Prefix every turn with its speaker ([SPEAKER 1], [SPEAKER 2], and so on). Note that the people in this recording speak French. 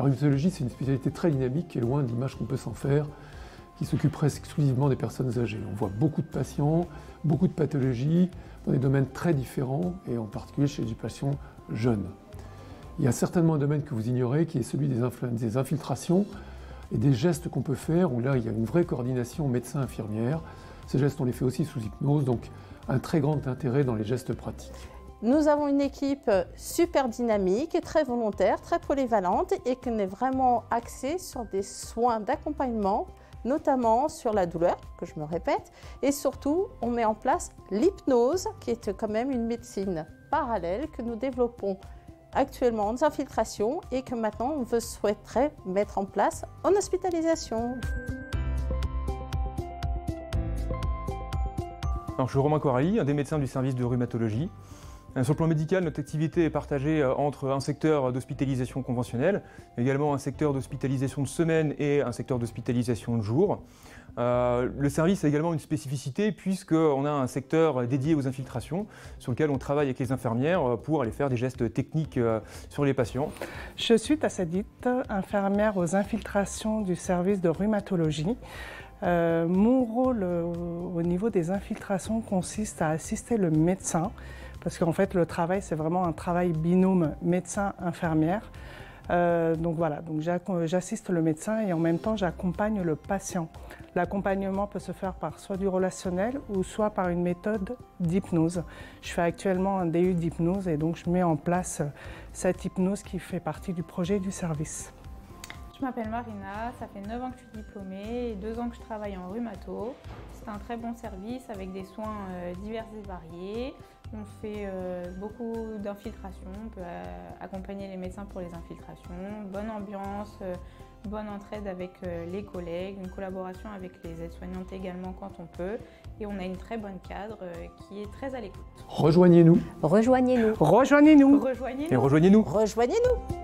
[SPEAKER 1] La rhumatologie, c'est une spécialité très dynamique qui est loin de l'image qu'on peut s'en faire, qui s'occupe presque exclusivement des personnes âgées. On voit beaucoup de patients, beaucoup de pathologies, dans des domaines très différents, et en particulier chez les patients jeunes. Il y a certainement un domaine que vous ignorez, qui est celui des infiltrations et des gestes qu'on peut faire, où là, il y a une vraie coordination médecin-infirmière. Ces gestes, on les fait aussi sous hypnose, donc un très grand intérêt dans les gestes pratiques.
[SPEAKER 2] Nous avons une équipe super dynamique, très volontaire, très polyvalente et qui est vraiment axée sur des soins d'accompagnement, notamment sur la douleur, que je me répète, et surtout, on met en place l'hypnose, qui est quand même une médecine parallèle que nous développons actuellement en infiltration et que maintenant on souhaiterait mettre en place en hospitalisation.
[SPEAKER 3] Alors, je suis Romain Corali, un des médecins du service de rhumatologie. Sur le plan médical, notre activité est partagée entre un secteur d'hospitalisation conventionnelle, également un secteur d'hospitalisation de semaine et un secteur d'hospitalisation de jour. Le service a également une spécificité puisqu'on a un secteur dédié aux infiltrations sur lequel on travaille avec les infirmières pour aller faire des gestes techniques sur les patients.
[SPEAKER 4] Je suis Tassadite, infirmière aux infiltrations du service de rhumatologie. Mon rôle au niveau des infiltrations consiste à assister le médecin, parce qu'en fait le travail c'est vraiment un travail binôme médecin-infirmière. Donc voilà, donc j'assiste le médecin et en même temps j'accompagne le patient. L'accompagnement peut se faire par soit du relationnel ou soit par une méthode d'hypnose. Je fais actuellement un DU d'hypnose et donc je mets en place cette hypnose qui fait partie du projet du service.
[SPEAKER 5] Je m'appelle Marina, ça fait 9 ans que je suis diplômée et 2 ans que je travaille en rhumato. C'est un très bon service avec des soins divers et variés. On fait beaucoup d'infiltrations, on peut accompagner les médecins pour les infiltrations. Bonne ambiance, bonne entraide avec les collègues, une collaboration avec les aides-soignantes également quand on peut. Et on a une très bonne cadre qui est très à l'écoute.
[SPEAKER 1] Rejoignez-nous.
[SPEAKER 2] Rejoignez-nous.
[SPEAKER 4] Rejoignez-nous.
[SPEAKER 5] Rejoignez-nous.
[SPEAKER 3] Et rejoignez-nous.
[SPEAKER 2] Rejoignez-nous.